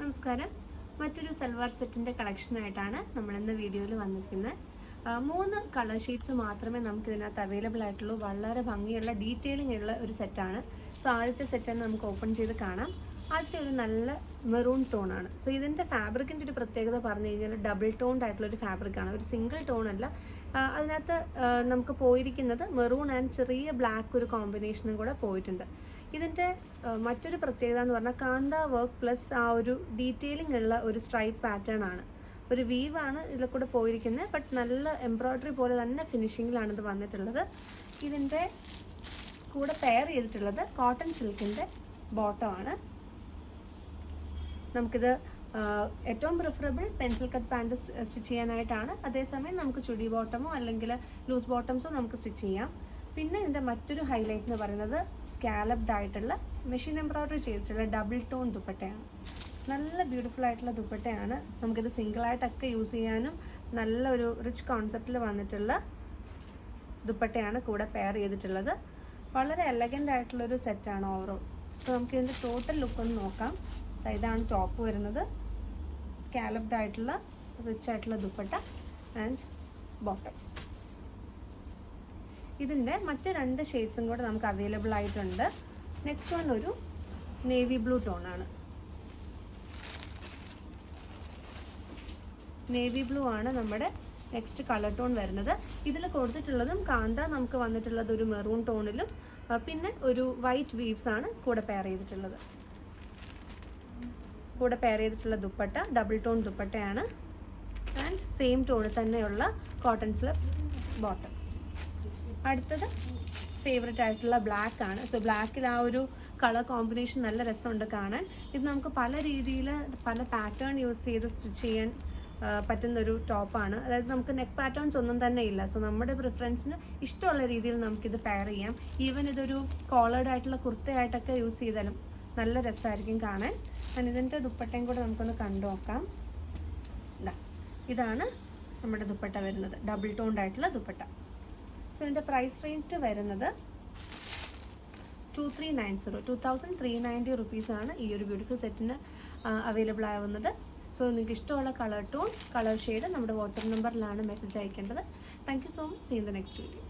നമസ്കാരം. മറ്റൊരു സൽവാർ സെറ്റിൻ്റെ കളക്ഷനായിട്ടാണ് നമ്മളിന്ന് വീഡിയോയിൽ വന്നിരിക്കുന്നത്. 3 കളർ ഷീറ്റ്സ് മാത്രമേ നമുക്ക് ഇതിനകത്ത് അവൈലബിൾ ആയിട്ടുള്ളൂ. വളരെ ഭംഗിയുള്ള ഡീറ്റെയിലിംഗ് ഉള്ള ഒരു സെറ്റാണ്. സോ ആദ്യത്തെ സെറ്റാണ് നമുക്ക് ഓപ്പൺ ചെയ്ത് കാണാം. ആദ്യത്തെ ഒരു നല്ല മെറൂൺ ടോണാണ്. സോ ഇതിൻ്റെ ഫാബ്രിക്കിൻ്റെ ഒരു പ്രത്യേകത പറഞ്ഞു കഴിഞ്ഞാൽ ഡബിൾ ടോൺഡ് ആയിട്ടുള്ളൊരു ഫാബ്രിക്കാണ്, ഒരു സിംഗിൾ ടോൺ അല്ല. അതിനകത്ത് നമുക്ക് പോയിരിക്കുന്നത് മെറൂൺ ആൻഡ് ചെറിയ ബ്ലാക്ക് ഒരു കോമ്പിനേഷനും കൂടെ പോയിട്ടുണ്ട്. ഇതിൻ്റെ മറ്റൊരു പ്രത്യേകത എന്ന് പറഞ്ഞാൽ കാന്ത വർക്ക് പ്ലസ് ആ ഒരു ഡീറ്റെയിലിംഗ് ഉള്ള ഒരു സ്ട്രൈപ്പ് പാറ്റേൺ ആണ്. ഒരു വീവാണ് ഇതിൽ കൂടെ പോയിരിക്കുന്നത്. ബട്ട് നല്ല എംബ്രോയ്ഡറി പോലെ തന്നെ ഫിനിഷിങ്ങിലാണ് ഇത് വന്നിട്ടുള്ളത്. ഇതിൻ്റെ കൂടെ പെയർ ചെയ്തിട്ടുള്ളത് കോട്ടൺ സിൽക്കിൻ്റെ ബോട്ടമാണ്. നമുക്കിത് ഏറ്റവും preferable pencil cut pant stitch ചെയ്യാനായിട്ടാണ്. അതേസമയം നമുക്ക് ചുടി ബോട്ടമോ അല്ലെങ്കിൽ ലൂസ് ബോട്ടംസോ നമുക്ക് സ്റ്റിച്ച് ചെയ്യാം. പിന്നെ ഇതിൻ്റെ മറ്റൊരു ഹൈലൈറ്റ് എന്ന് പറയുന്നത് സ്കാലപ്ഡ് ആയിട്ടുള്ള മെഷീൻ എംബ്രോയ്ഡറി ചെയ്തിട്ടുള്ള ഡബിൾ ടോൺ ദുപ്പട്ടയാണ്. നല്ല ബ്യൂട്ടിഫുൾ ആയിട്ടുള്ള ദുപ്പട്ടയാണ്. നമുക്കിത് സിംഗിളായിട്ടൊക്കെ യൂസ് ചെയ്യാനും നല്ലൊരു റിച്ച് കോൺസെപ്റ്റിൽ വന്നിട്ടുള്ള ദുപ്പട്ടയാണ് കൂടെ പെയർ ചെയ്തിട്ടുള്ളത്. വളരെ എലഗൻ്റ് ആയിട്ടുള്ളൊരു സെറ്റാണ് ഓവറോൾ. സോ നമുക്ക് ഇതിൻ്റെ ടോട്ടൽ ലുക്ക് ഒന്ന് നോക്കാം. ഇതാണ് ടോപ്പ് വരുന്നത്, സ്കാലപ്ഡ് ആയിട്ടുള്ള റിച്ച് ആയിട്ടുള്ള ദുപ്പട്ട ആൻഡ് ബോട്ടം. ഇതിൻ്റെ മറ്റ് 2 ഷെയ്ഡ്സും കൂടെ നമുക്ക് അവൈലബിൾ ആയിട്ടുണ്ട്. നെക്സ്റ്റ് വൺ ഒരു നേവി ബ്ലൂ ടോണാണ്. നേവി ബ്ലൂ ആണ് നമ്മുടെ നെക്സ്റ്റ് കളർ ടോൺ വരുന്നത്. ഇതിൽ കൊടുത്തിട്ടുള്ളതും കാന്ത നമുക്ക് വന്നിട്ടുള്ളത് ഒരു മെറൂൺ ടോണിലും പിന്നെ ഒരു വൈറ്റ് വീവ്സ് ആണ് കൂടെ പെയർ ചെയ്തിട്ടുള്ളത്. കൂടെ പെയർ ചെയ്തിട്ടുള്ള ദുപ്പട്ട ഡബിൾ ടോൺ ദുപ്പട്ടയാണ് ആൻഡ് സെയിം ടോണിൽ തന്നെയുള്ള കോട്ടൺ സ്ലബ് ബോട്ടം. അടുത്തത് ഫേവറേറ്റ് ആയിട്ടുള്ള ബ്ലാക്ക് ആണ്. സോ ബ്ലാക്കിൽ ആ ഒരു കളർ കോമ്പിനേഷൻ നല്ല രസമുണ്ട് കാണാൻ. ഇത് നമുക്ക് പല രീതിയിൽ പല പാറ്റേൺ യൂസ് ചെയ്ത് സ്റ്റിച്ച് ചെയ്യാൻ പറ്റുന്നൊരു ടോപ്പാണ്. അതായത് നമുക്ക് നെക്ക് പാറ്റേൺസ് ഒന്നും തന്നെ ഇല്ല. സോ നമ്മുടെ പ്രിഫറൻസിന് ഇഷ്ടമുള്ള രീതിയിൽ നമുക്കിത് പെയർ ചെയ്യാം. ഈവൻ ഇതൊരു കോളേർഡ് ആയിട്ടുള്ള കുർത്തയായിട്ടൊക്കെ യൂസ് ചെയ്താലും നല്ല രസമായിരിക്കും കാണാൻ. ഇതിൻ്റെ ദുപ്പട്ടയും കൂടെ നമുക്കൊന്ന് കണ്ടു നോക്കാം. ഇതാണ് നമ്മുടെ ദുപ്പട്ട വരുന്നത്, ഡബിൾ ടോൺഡ് ആയിട്ടുള്ള ദുപ്പട്ട. സോ ഇതിൻ്റെ പ്രൈസ് റേഞ്ച് വരുന്നത് 2390 റുപ്പീസാണ് ഈ ഒരു ബ്യൂട്ടിഫുൾ സെറ്റിന് അവൈലബിൾ ആവുന്നത്. സോ നിങ്ങൾക്ക് ഇഷ്ടമുള്ള കളർ ടോൺ കളർ ഷെയ്ഡ് നമ്മുടെ വാട്സപ്പ് നമ്പറിലാണ് മെസ്സേജ് അയക്കേണ്ടത്. Thank you so much. See in the next video.